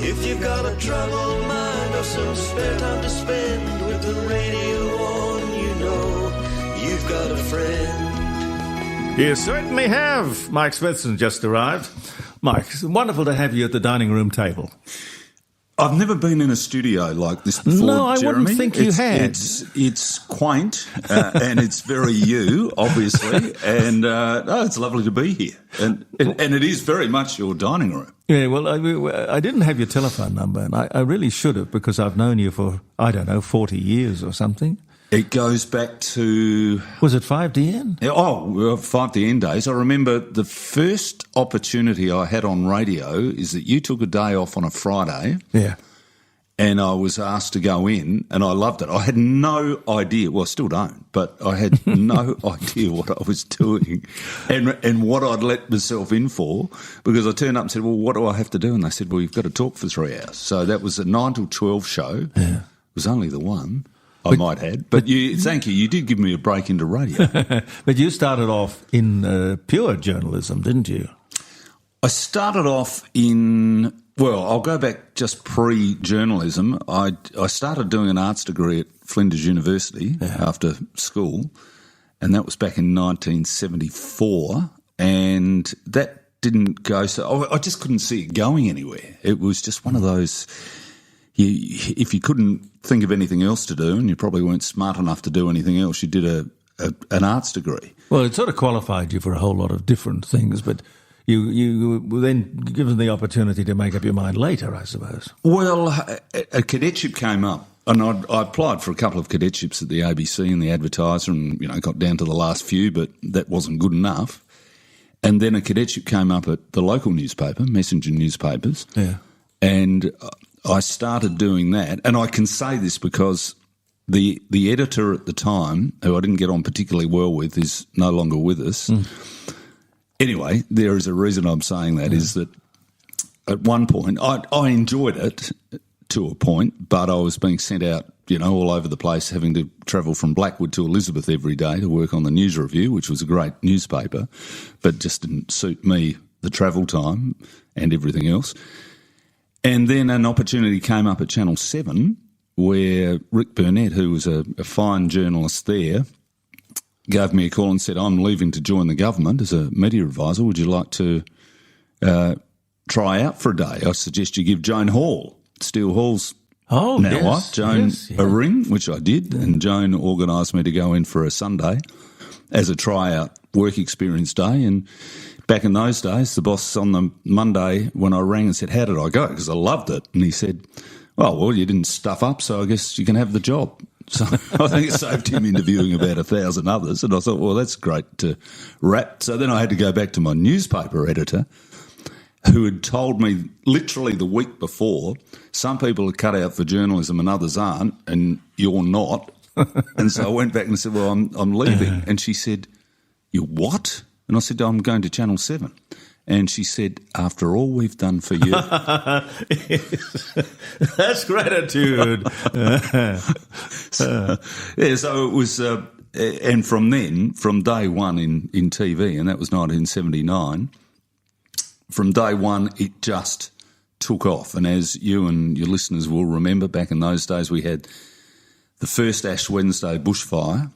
If you've got a troubled mind or some spare time to spend with the radio on, you know you've got a friend. You certainly have. Mike Smithson just arrived. Mike, it's wonderful to have you at the dining room table. I've never been in a studio like this before, No, I Jeremy. wouldn't think you had. It's quaint and it's very you, obviously, and it's lovely to be here. And it is very much your dining room. Yeah, well, I didn't have your telephone number, and I really should have, because I've known you for, 40 years or something. It goes back to... Was it 5DN? 5DN days. I remember the first opportunity I had on radio is that you took a day off on a Friday. Yeah. And I was asked to go in, and I loved it. I had no idea, well, I still don't, but I had no idea what I was doing and what I'd let myself in for, because I turned up and said, well, what do I have to do? And they said, well, you've got to talk for 3 hours. So that was a 9 till 12 show. Yeah. It was only the one. I might add. But thank you. You did give me a break into radio. But you started off in pure journalism, didn't you? I started off in, well, I'll go back just pre-journalism. I started doing an arts degree at Flinders University after school, and that was back in 1974, and that didn't go so... I just couldn't see it going anywhere. It was just one of those... If you couldn't think of anything else to do, and you probably weren't smart enough to do anything else, you did an arts degree. Well, it sort of qualified you for a whole lot of different things, but you were then given the opportunity to make up your mind later, I suppose. Well, a cadetship came up, and I applied for a couple of cadetships at the ABC and the Advertiser, and got down to the last few, but that wasn't good enough. And then a cadetship came up at the local newspaper, Messenger Newspapers, and I started doing that, and I can say this because the editor at the time, who I didn't get on particularly well with, is no longer with us. Anyway, there is a reason I'm saying that, is that at one point, I enjoyed it to a point, but I was being sent out, all over the place, having to travel from Blackwood to Elizabeth every day to work on the News Review, which was a great newspaper, but just didn't suit me, the travel time and everything else. And then an opportunity came up at Channel 7 where Rick Burnett, who was a fine journalist there, gave me a call and said, I'm leaving to join the government as a media advisor. Would you like to try out for a day? I suggest you give Joan Hall, Steele Hall's wife, Joan, a ring, which I did, and Joan organised me to go in for a Sunday as a tryout work experience day. And back in those days, the boss on the Monday when I rang and said, how did I go? Because I loved it. And he said, well, you didn't stuff up, so I guess you can have the job. So I think it saved him interviewing about 1,000 others. And I thought, well, that's great to wrap. So then I had to go back to my newspaper editor, who had told me literally the week before, some people are cut out for journalism and others aren't, and you're not. And so I went back and said, well, I'm leaving. And she said, you what? And I said, I'm going to Channel 7. And she said, after all we've done for you. That's gratitude. So it was, and from then, from day one in TV, and that was 1979, from day one it just took off. And as you and your listeners will remember, back in those days we had the first Ash Wednesday bushfire,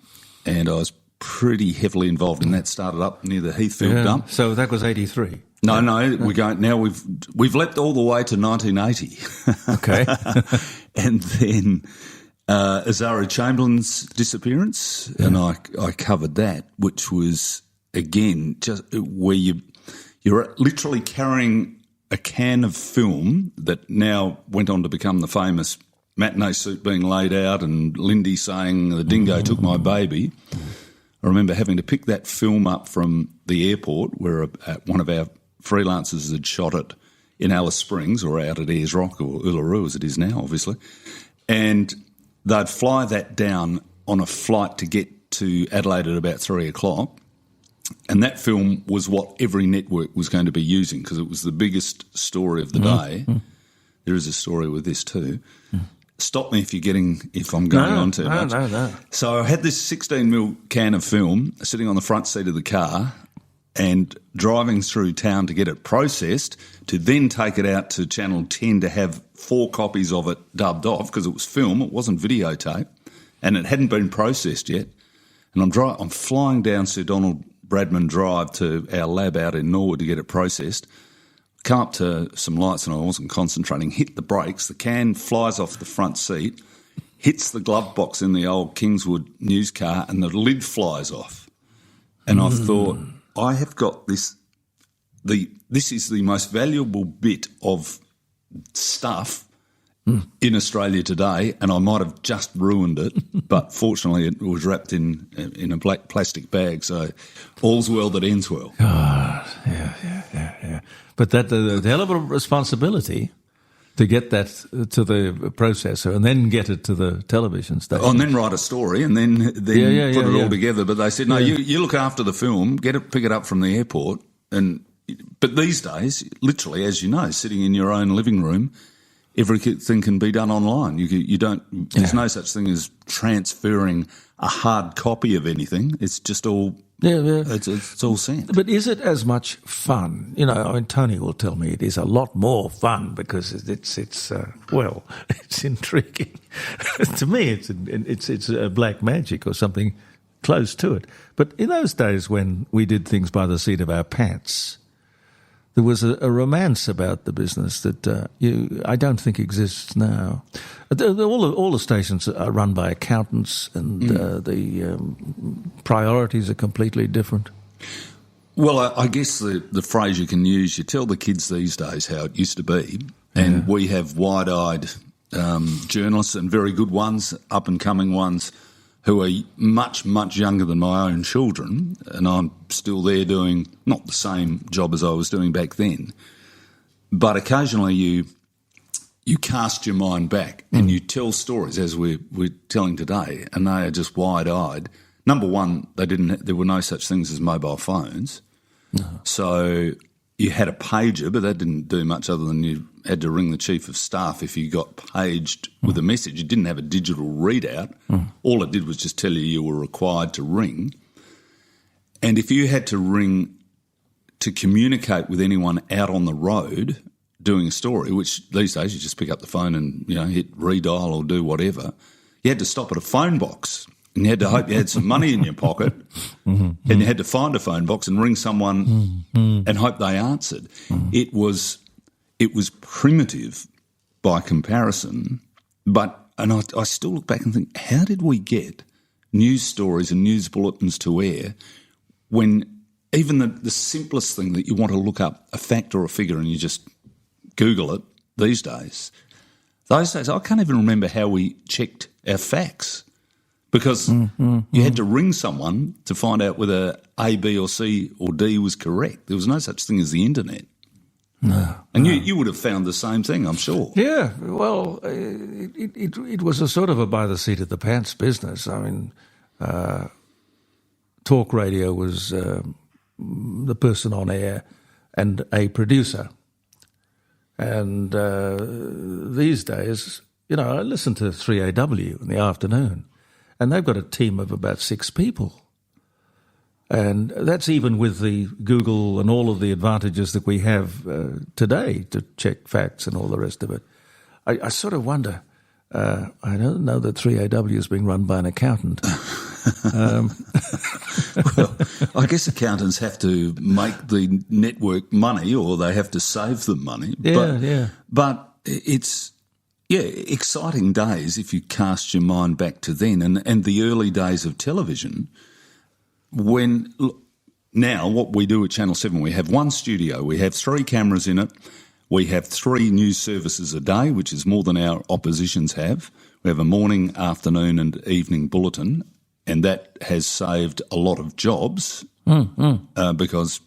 and I was pretty heavily involved in that. Started up near the Heathfield dump. So that was 83. No, we're going now. We've leapt all the way to 1980. Okay, and then Azara Chamberlain's disappearance, and I covered that, which was again just where you're literally carrying a can of film that now went on to become the famous matinee suit being laid out, and Lindy saying the dingo took my baby. I remember having to pick that film up from the airport where one of our freelancers had shot it in Alice Springs, or out at Ayers Rock, or Uluru as it is now, obviously. And they'd fly that down on a flight to get to Adelaide at about 3 o'clock. And that film was what every network was going to be using, because it was the biggest story of the day. There is a story with this too. Stop me if I'm going on too much. No. So I had this 16mm can of film sitting on the front seat of the car, and driving through town to get it processed, to then take it out to Channel 10 to have 4 copies of it dubbed off because it was film, it wasn't videotape, and it hadn't been processed yet. And I'm flying down Sir Donald Bradman Drive to our lab out in Norwood to get it processed. Come up to some lights and I wasn't concentrating, hit the brakes, the can flies off the front seat, hits the glove box in the old Kingswood news car, and the lid flies off. And I thought, I have got this. This is the most valuable bit of stuff in Australia today, and I might have just ruined it. But fortunately, it was wrapped in a black plastic bag, so all's well that ends well. God, yeah. But that the hell of a responsibility to get that to the processor and then get it to the television station. Oh, and then write a story and then put it all together. But they said, no, you look after the film, pick it up from the airport. But these days, literally, as you know, sitting in your own living room, everything can be done online. You don't. There's no such thing as transferring a hard copy of anything. It's just all. It's all sent. But is it as much fun? You know, I mean, Tony will tell me it is a lot more fun because it's intriguing. To me, it's a black magic or something close to it. But in those days when we did things by the seat of our pants, there was a romance about the business that I don't think exists now. All the stations are run by accountants, and the priorities are completely different. Well, I guess the phrase you can use, you tell the kids these days how it used to be, and we have wide-eyed journalists and very good ones, up-and-coming ones, who are much, much younger than my own children, and I'm still there doing not the same job as I was doing back then. But occasionally you cast your mind back and you tell stories, as we're telling today, and they are just wide-eyed. Number one, there were no such things as mobile phones. No. So you had a pager, but that didn't do much other than you had to ring the chief of staff if you got paged with a message. You didn't have a digital readout. All it did was just tell you were required to ring. And if you had to ring to communicate with anyone out on the road doing a story, which these days you just pick up the phone and hit redial or do whatever, you had to stop at a phone box. And you had to hope you had some money in your pocket, and you had to find a phone box and ring someone and hope they answered. It was primitive by comparison, and I still look back and think, how did we get news stories and news bulletins to air when even the simplest thing that you want to look up, a fact or a figure, and you just Google it these days? Those days, I can't even remember how we checked our facts. Because you had to ring someone to find out whether A, B or C or D was correct. There was no such thing as the internet. No. And you would have found the same thing, I'm sure. Yeah, well, it was a sort of a by the seat of the pants business. I mean, talk radio was the person on air and a producer. And these days, I listen to 3AW in the afternoon. And they've got a team of about 6 people. And that's even with the Google and all of the advantages that we have today to check facts and all the rest of it. I sort of wonder, I don't know that 3AW is being run by an accountant. Well, I guess accountants have to make the network money or they have to save them money. But it's... Yeah, exciting days if you cast your mind back to then and the early days of television when now what we do at Channel 7, we have one studio, we have 3 cameras in it, we have 3 news services a day, which is more than our oppositions have. We have a morning, afternoon and evening bulletin, and that has saved a lot of jobs because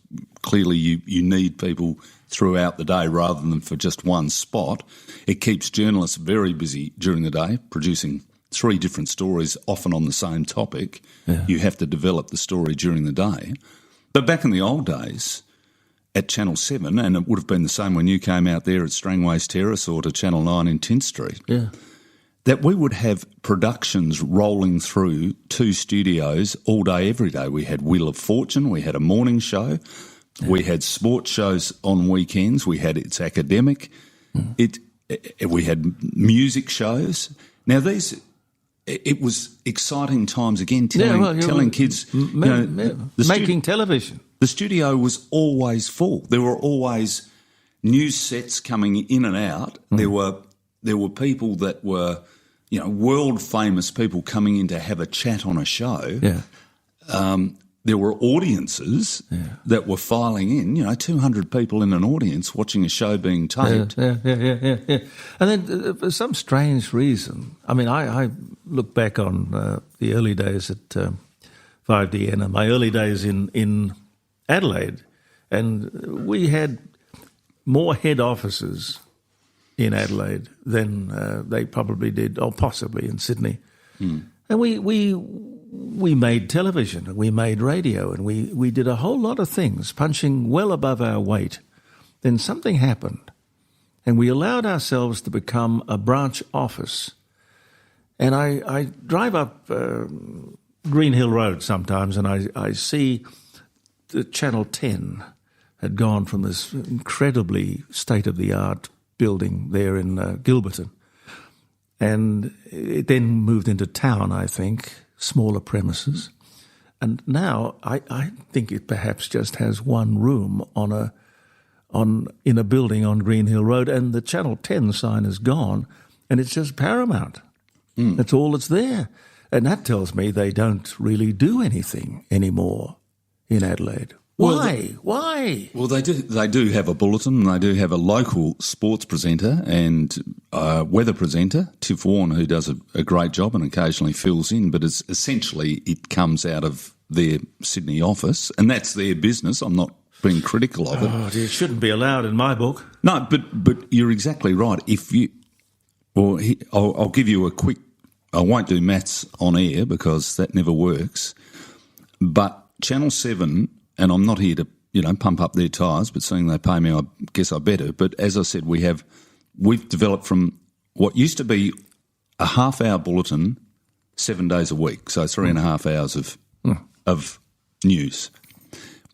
clearly you need people throughout the day rather than for just one spot. It keeps journalists very busy during the day, producing 3 different stories, often on the same topic. Yeah. You have to develop the story during the day. But back in the old days, at Channel 7, and it would have been the same when you came out there at Strangways Terrace or to Channel 9 in Tint Street, that we would have productions rolling through 2 studios all day, every day. We had Wheel of Fortune, we had a morning show, we had sports shows on weekends, we had It's Academic, we had music shows. Now it was exciting times again, telling kids, making television. The studio was always full. There were always news sets coming in and out. There were people that were, world famous people coming in to have a chat on a show. Yeah. There were audiences that were filing in, 200 people in an audience watching a show being taped. Yeah. And then for some strange reason, I mean, I look back on the early days at 5DN and my early days in Adelaide, and we had more head offices in Adelaide than they probably did, or possibly in Sydney. And we made television and we made radio and we did a whole lot of things, punching well above our weight. Then something happened and we allowed ourselves to become a branch office. And I drive up Green Hill Road sometimes and I see the Channel 10 had gone from this incredibly state-of-the-art building there in Gilberton. And it then moved into town, I think, smaller premises. And now I think it perhaps just has one room in a building on Green Hill Road, and the Channel 10 sign is gone, and it's just Paramount. That's all that's there. And that tells me they don't really do anything anymore in Adelaide. Why? Why? Well, they do have a bulletin, and they do have a local sports presenter and weather presenter, Tiff Warren, who does a great job and occasionally fills in, but essentially it comes out of their Sydney office, and that's their business. I'm not being critical of it. Oh, it shouldn't be allowed in my book. No, but you're exactly right. I'll give you a quick. I won't do maths on air because that never works. But Channel 7. And I'm not here to, pump up their tyres, but seeing they pay me, I guess I better. But as I said, we've developed from what used to be a half-hour bulletin 7 days a week, so 3.5 hours of news.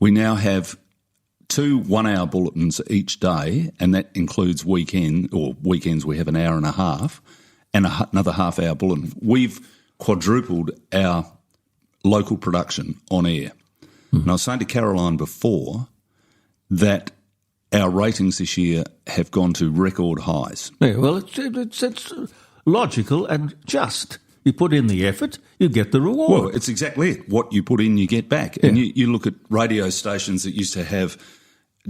We now have 2 one-hour bulletins each day, and that includes weekends we have an hour and a half, and another half-hour bulletin. We've quadrupled our local production on air. And I was saying to Caroline before that our ratings this year have gone to record highs. Yeah, well, it's logical and just. You put in the effort, you get the reward. Well, it's exactly it. What you put in, you get back. Yeah. And you look at radio stations that used to have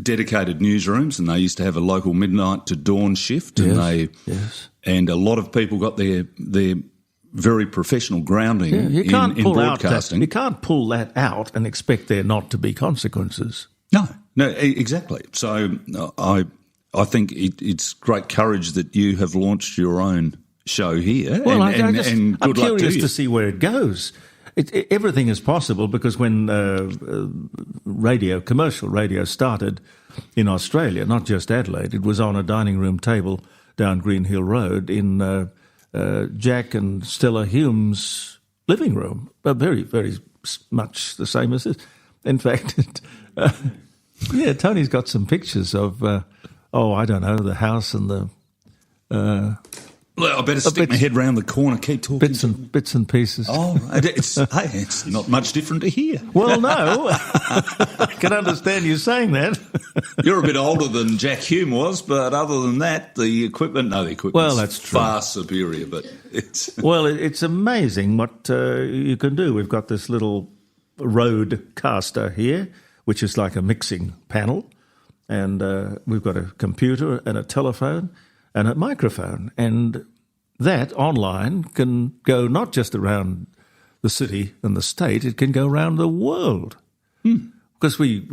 dedicated newsrooms, and they used to have a local midnight to dawn shift, and a lot of people got their very professional grounding in broadcasting. You can't pull that out and expect there not to be consequences. No, exactly. So I think it's great courage that you have launched your own show here. Well, and good luck I'm curious to you. To see where it goes. Everything is possible because when commercial radio started in Australia, not just Adelaide, it was on a dining room table down Green Hill Road in Jack and Stella Hume's living room, very, very much the same as this. In fact, Tony's got some pictures of, the house and the... Well, I better stick my head round the corner, keep talking. Bits and pieces. Oh, it's not much different to here. Well, no. I can understand you saying that. You're a bit older than Jack Hume was, but other than that, the equipment's that's true. Far superior, but it's... Well, it's amazing what you can do. We've got this little roadcaster here, which is like a mixing panel, and we've got a computer and a telephone and a microphone, and that online can go not just around the city and the state; it can go around the world. Because we've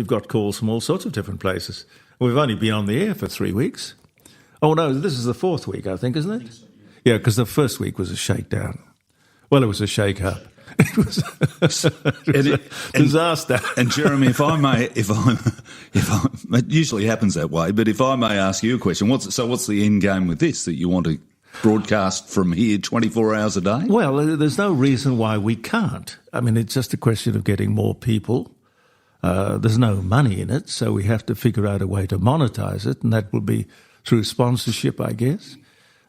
got calls from all sorts of different places. We've only been on the air for 3 weeks. Oh no, this is the 4th week, I think, isn't it? I think so, yeah, because the first week was a shakedown. Well, it was a shake-up. It was a disaster. And Jeremy, if it usually happens that way, but if I may ask you a question, what's the end game with this that you want to broadcast from here 24 hours a day? Well, there's no reason why we can't. I mean, it's just a question of getting more people. There's no money in it, so we have to figure out a way to monetize it, and that will be through sponsorship, I guess.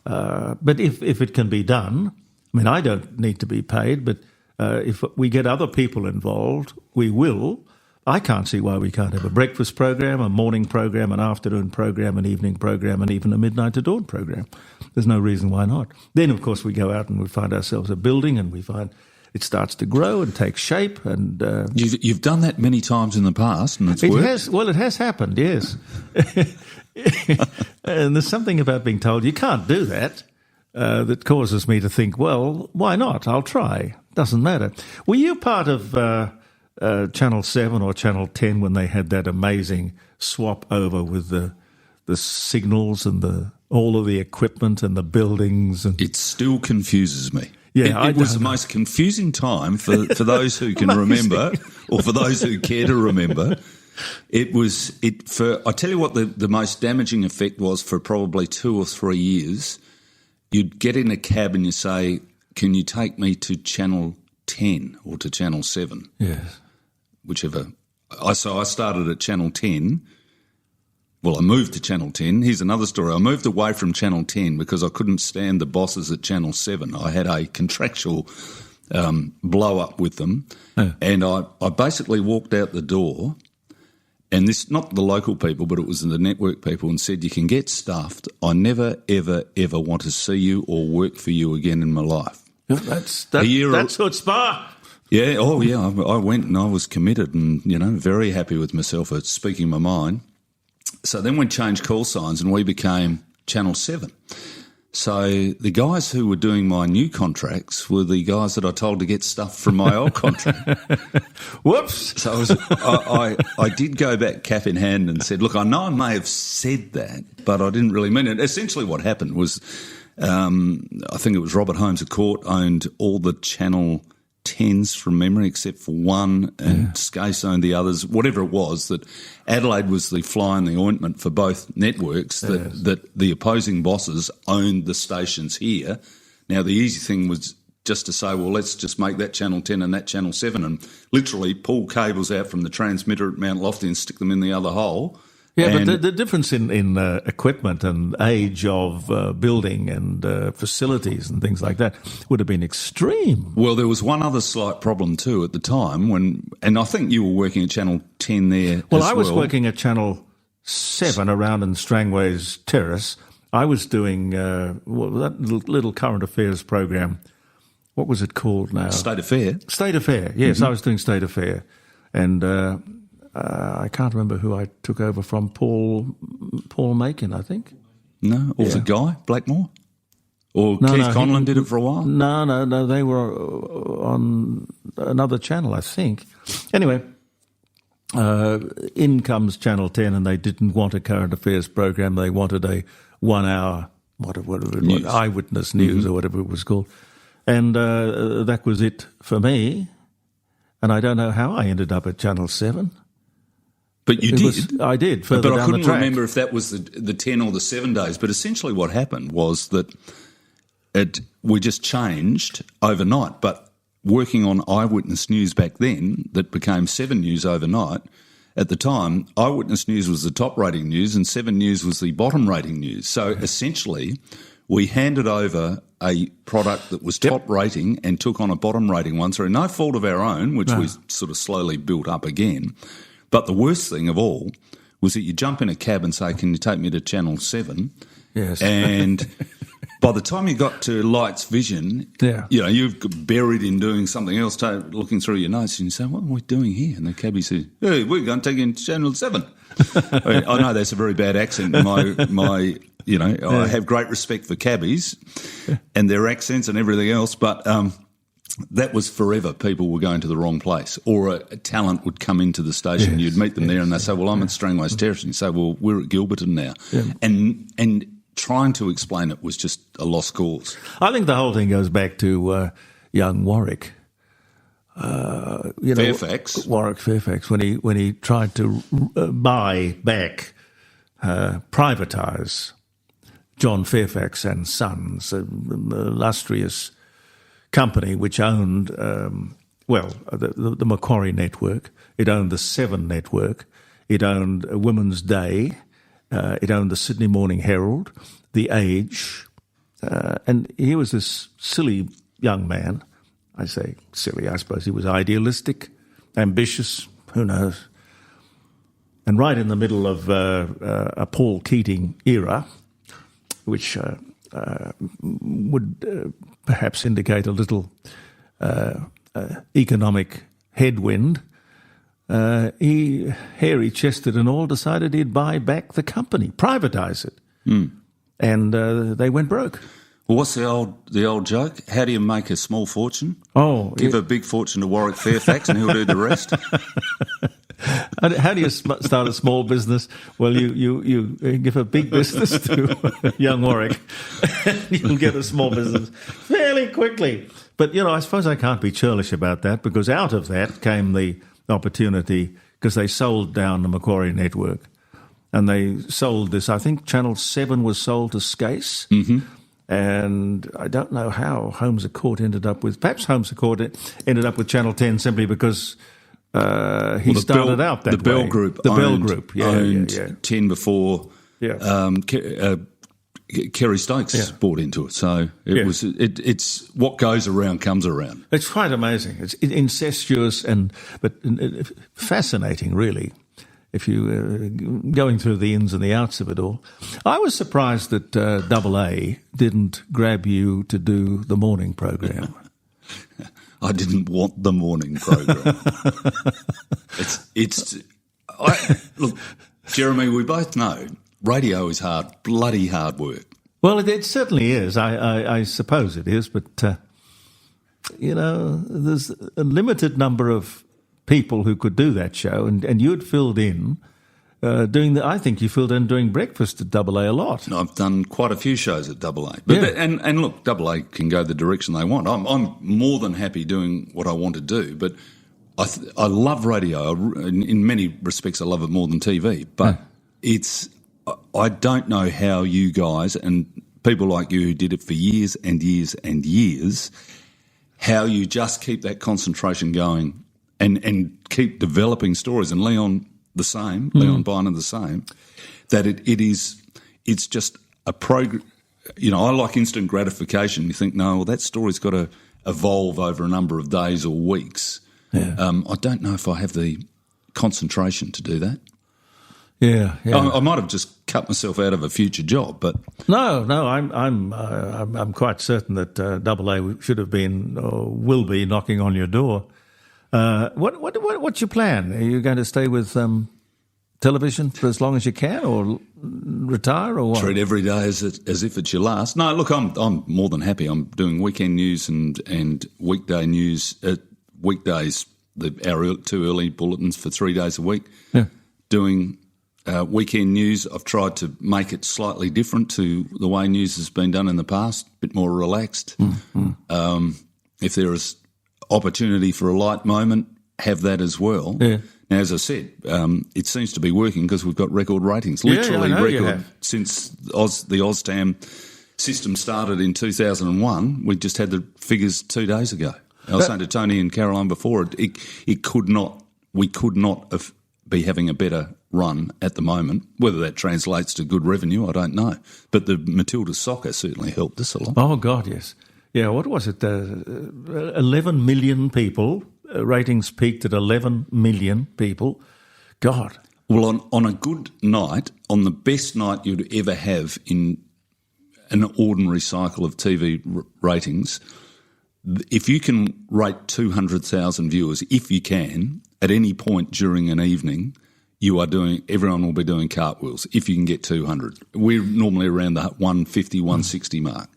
But if it can be done, I mean, I don't need to be paid, but if we get other people involved, we will. I can't see why we can't have a breakfast program, a morning program, an afternoon program, an evening program, and even a midnight to dawn program. There's no reason why not. Then, of course, we go out and we find ourselves a building, and we find it starts to grow and take shape. And you've done that many times in the past, and it's worked. It has happened, yes. And there's something about being told you can't do that that causes me to think, well, why not? I'll try. Doesn't matter. Were you part of Channel 7 or Channel 10 when they had that amazing swap over with the signals and all of the equipment and the buildings? And it still confuses me. Yeah, it was the most confusing time for those who can remember, or for those who care to remember. I tell you what the most damaging effect was for probably 2 or 3 years. You'd get in a cab and you say, can you take me to Channel 10 or to Channel 7? Yes. Whichever. So I started at Channel 10. Well, I moved to Channel 10. Here's another story. I moved away from Channel 10 because I couldn't stand the bosses at Channel 7. I had a contractual blow-up with them. Yeah. And I basically walked out the door, and this, not the local people, but it was the network people, and said, you can get stuffed. I never, ever, ever want to see you or work for you again in my life. That's chutzpah. Yeah, I went and I was committed and, very happy with myself for speaking my mind. So then we changed call signs and we became Channel 7. So the guys who were doing my new contracts were the guys that I told to get stuff from my old contract. Whoops. So I did go back cap in hand and said, look, I know I may have said that, but I didn't really mean it. Essentially what happened was I think it was Robert Holmes of Court owned all the Channel 10s from memory except for one, and Skase owned the others, whatever it was, that Adelaide was the fly in the ointment for both networks, that the opposing bosses owned the stations here. Now, the easy thing was just to say, well, let's just make that Channel 10 and that Channel 7 and literally pull cables out from the transmitter at Mount Lofty and stick them in the other hole. Yeah, but the difference in equipment and age of building and facilities and things like that would have been extreme. Well, there was one other slight problem too at the time and I think you were working at Channel 10 there. Well, I was working at Channel 7 around in Strangways Terrace. I was doing that little current affairs program. What was it called now? State Affair. State Affair, yes. Mm-hmm. I was doing State Affair. And I can't remember who I took over from, Paul Macon, I think. No, or was it Guy Blackmore? Or Keith Conlon did it for a while? No, they were on another channel, I think. Anyway, in comes Channel 10 and they didn't want a current affairs program. They wanted a 1 hour, eyewitness news or whatever it was called. And that was it for me. And I don't know how I ended up at Channel 7. But you did. I did, further down the track. But I couldn't remember if that was the 10 or the 7 days. But essentially what happened was that we just changed overnight. But working on Eyewitness News back then, that became 7 News overnight, at the time, Eyewitness News was the top rating news and 7 News was the bottom rating news. So essentially, we handed over a product that was top rating and took on a bottom rating one through no fault of our own, which we sort of slowly built up again. But the worst thing of all was that you jump in a cab and say, can you take me to Channel 7? Yes. And by the time you got to Lights Vision, you've buried in doing something else, looking through your notes, and you say, what are we doing here? And the cabbie says, hey, we're going to take you to Channel 7. I know that's a very bad accent. I have great respect for cabbies and their accents and everything else, but that was forever. People were going to the wrong place, or a talent would come into the station. You'd meet them there and they'd say, well, I'm at Strangways Terrace. And you say, well, we're at Gilberton now. Yeah. And trying to explain it was just a lost cause. I think the whole thing goes back to young Warwick. Fairfax. Warwick Fairfax, when he tried to buy back, privatise John Fairfax and Sons, a illustrious company which owned, the Macquarie network. It owned the Seven network. It owned Women's Day. It owned the Sydney Morning Herald, The Age. And he was this silly young man. I say silly, I suppose he was idealistic, ambitious, who knows. And right in the middle of a Paul Keating era, which would perhaps indicate a little economic headwind, he, hairy-chested and all, decided he'd buy back the company, privatise it. And they went broke. Well, what's the old joke? How do you make a small fortune? Give a big fortune to Warwick Fairfax and he'll do the rest. How do you start a small business? Well, you give a big business to young Warwick and you'll get a small business fairly quickly. But, I suppose I can't be churlish about that, because out of that came the opportunity, because they sold down the Macquarie network and they sold this. I think Channel 7 was sold to Skase. Mm-hmm. And I don't know how Holmes à Court ended up with... Perhaps Holmes à Court ended up with Channel 10 simply because he started out that way. The Bell Group owned 10 before Kerry Stokes bought into it. So it's what goes around comes around. It's quite amazing. It's incestuous but fascinating, really, if you going through the ins and the outs of it all. I was surprised that AA didn't grab you to do the morning program. I didn't want the morning program. Look, Jeremy, we both know radio is bloody hard work. Well, it certainly is. I suppose it is, but there's a limited number of people who could do that show, and you'd filled in I think you filled in doing breakfast at AA a lot. I've done quite a few shows at AA. But and look, AA can go the direction they want. I'm more than happy doing what I want to do, but I love radio. In many respects, I love it more than TV. But I don't know how you guys and people like you who did it for years and years and years, how you just keep that concentration going and keep developing stories. And Leon the same, Leon Biner the same, that it's just a program. I like instant gratification. You think, no, well, that story's got to evolve over a number of days or weeks. Yeah. I don't know if I have the concentration to do that. Yeah. I might have just cut myself out of a future job, but no, I'm quite certain that AA should have been or will be knocking on your door. What's your plan? Are you going to stay with television for as long as you can, or retire, or what? Treat every day as if it's your last. No, look, I'm more than happy. I'm doing weekend news and weekday news. Weekdays, our too early bulletins for 3 days a week. Yeah. Doing weekend news. I've tried to make it slightly different to the way news has been done in the past, a bit more relaxed. Mm-hmm. If there is opportunity for a light moment, have that as well. Yeah. Now, as I said, it seems to be working because we've got record ratings, literally record since the OzTam system started in 2001. We just had the figures 2 days ago. I was saying to Tony and Caroline before, we could not be having a better run at the moment. Whether that translates to good revenue, I don't know. But the Matilda soccer certainly helped us a lot. Oh, God, yes. Yeah, what was it? 11 million people. Ratings peaked at 11 million people. God. Well, on a good night, on the best night you'd ever have in an ordinary cycle of TV ratings, if you can rate 200,000 viewers, if you can, at any point during an evening, everyone will be doing cartwheels if you can get 200. We're normally around the 150, 160 mark.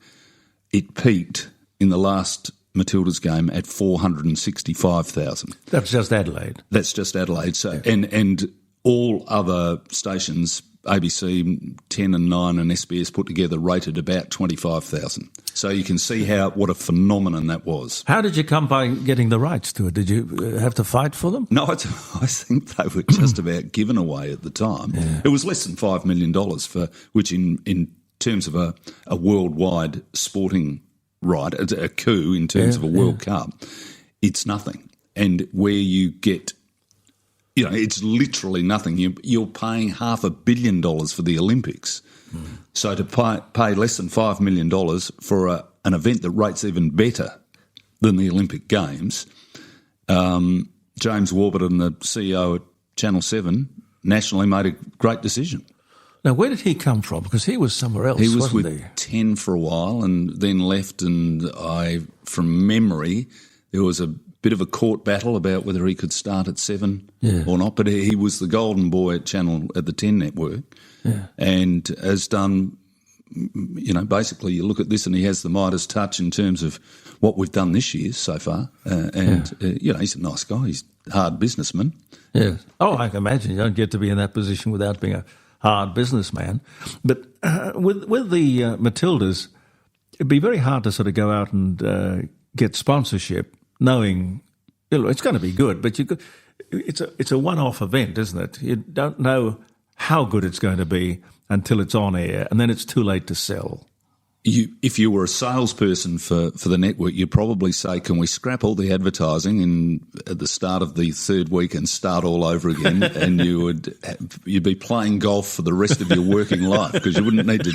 It peaked in the last Matilda's game at 465,000. That's just Adelaide. That's just Adelaide. So and all other stations, ABC 10 and 9 and SBS put together, rated about 25,000. So you can see what a phenomenon that was. How did you come by getting the rights to it? Did you have to fight for them? No, I think they were just about given away at the time. Yeah. It was less than $5 million, for which in terms of a worldwide sporting right, a coup in terms of a World Cup, it's nothing. And where you get, it's literally nothing. You're paying $500 million for the Olympics. So to pay less than $5 million for an event that rates even better than the Olympic Games, James Warburton, the CEO at Channel 7, nationally made a great decision. Now, where did he come from? Because he was somewhere else, He was wasn't with he? 10 for a while and then left, and from memory, there was a bit of a court battle about whether he could start at 7 or not, but he was the golden boy at the 10 network and has done, basically you look at this and he has the Midas touch in terms of what we've done this year so far. He's a nice guy. He's a hard businessman. Yeah. Oh, I can imagine you don't get to be in that position without being a hard businessman. But with the Matildas, it'd be very hard to sort of go out and get sponsorship knowing it's going to be good, but it's a one-off event, isn't it? You don't know how good it's going to be until it's on air, and then it's too late to sell. If you were a salesperson for the network, you'd probably say, can we scrap all the advertising at the start of the third week and start all over again? And you'd be playing golf for the rest of your working life because you wouldn't need to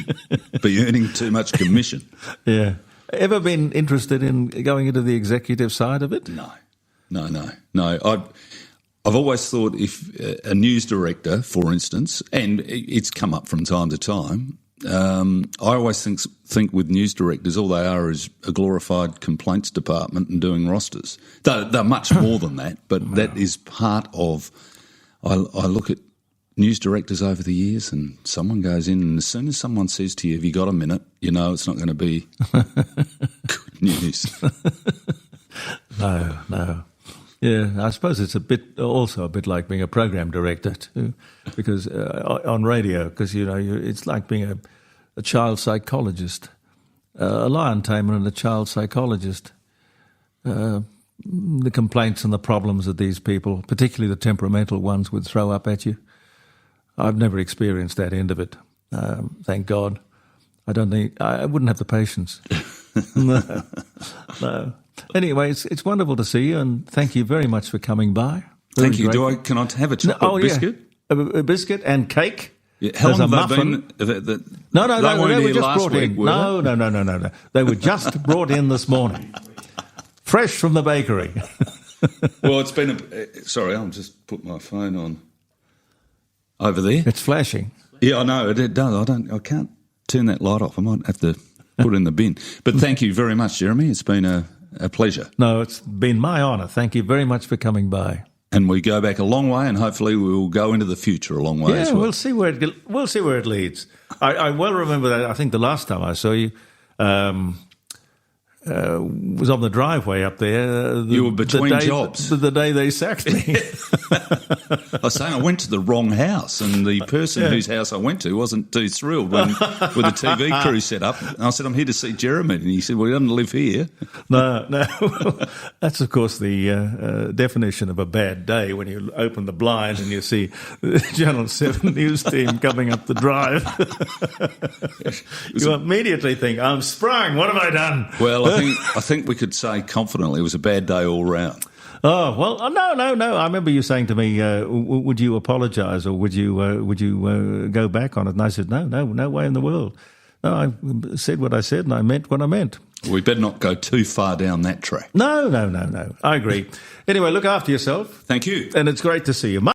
be earning too much commission. Yeah. Ever been interested in going into the executive side of it? No. I've always thought if a news director, for instance, and it's come up from time to time, I always think with news directors, all they are is a glorified complaints department and doing rosters. They're much more than that, but that is part of. I look at news directors over the years, and someone goes in, and as soon as someone says to you, "Have you got a minute?" you know it's not going to be good news. No. Yeah, I suppose it's a bit like being a program director too, because on radio, because it's like being a child psychologist, a lion tamer and a child psychologist. The complaints and the problems that these people, particularly the temperamental ones, would throw up at you. I've never experienced that end of it. Thank God. I wouldn't have the patience. No. Anyway, it's wonderful to see you, and thank you very much for coming by. Thank you. Can I have a chocolate biscuit? Yeah. A biscuit and cake. Yeah. How long have they been? No, they were just brought in. No. They were just brought in this morning, fresh from the bakery. Well, it's been sorry, I'll just put my phone on over there. It's flashing. Yeah, I know it does. I can't turn that light off. I might have to put it in the bin. But thank you very much, Jeremy. It's been a pleasure. No, it's been my honour. Thank you very much for coming by. And we go back a long way, and hopefully we will go into the future a long way as well. We'll see where it leads. I well remember that. I think the last time I saw you was on the driveway up there. You were between jobs. The day they sacked me. I was saying I went to the wrong house, and the person whose house I went to wasn't too thrilled with the TV crew set up. And I said, I'm here to see Jeremy. And he said, well, he doesn't live here. No. That's, of course, the definition of a bad day when you open the blind and you see the Channel 7 news team coming up the drive. You immediately think, I'm sprung. What have I done? Well, I think we could say confidently it was a bad day all round. Oh, well, no. I remember you saying to me, would you apologise or would you go back on it? And I said, no way in the world. No, I said what I said and I meant what I meant. We better not go too far down that track. No. I agree. Anyway, look after yourself. Thank you. And it's great to see you.